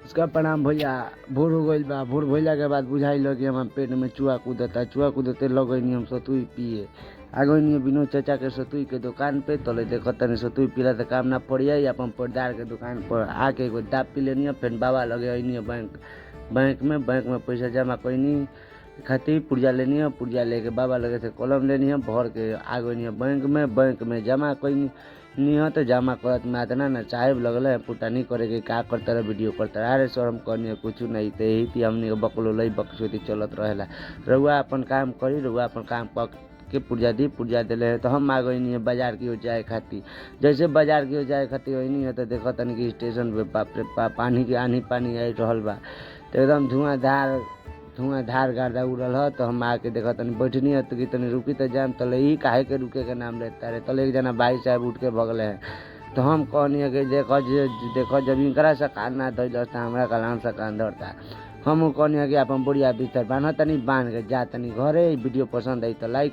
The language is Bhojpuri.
उसका प्रणाम भैया। भोर हो गई बा। भोर भइला के बाद बुझाई लगे हमारे पेट में चूहा कूदता। चूहा कूदते लगनी हम सतुई पिए। आगनी विनोद चाचा के सतुई के दुकान पे तले देखो तनी सतुई पीला तो काम ना पड़िया। अपन पर्दार के दुकान पर आके एगो दाब पी लेनी। फिर बाबा लगे अनी बैंक में पैसा जमा कैनी खातिर पुर्जा लेनी है। पुर्जा लेके बाबा लगे से कलम लेनी है भर के आ गई बैंक में जमा कैनी नहीं तो जमा करत में आतना ना साहेब लगल है पुटानी करे के का करता रहे वीडियो करता रहे। अरे सर हम कहनी कुछ नहीं तो यही थी हमने बकलो लई बकसोती चलत रहेला। रउआ अपन काम करी रउआ अपन काम के पुर्जा दिले है तो हम आ गई नहीं है बाजार की ओर जाए खातिर। जैसे बाजार की ओर जाए खातिर वही नहीं है तो देखो तनी कि स्टेशन पे बाप रे पानी के आनी पानी आई रहल बा तो एकदम धुआंधार गाड़ा उड़ल है। तो हम आके देखो तनी बैठनी है तो कि तनी रुकी तो जाम तले ही काहे के रुके के नाम लेता रहे। तले एक जना भाई साहब उठ के भगले हैं तो हम कहनी है कि देखो जब इनकरा से कान ना धोल था हमारा कलाम से कान धरता। हम कहनी है कि अपन बुढ़िया भीतर बांध तनी बांध के जा तनी घरे। वीडियो पसंद आई तो लाइक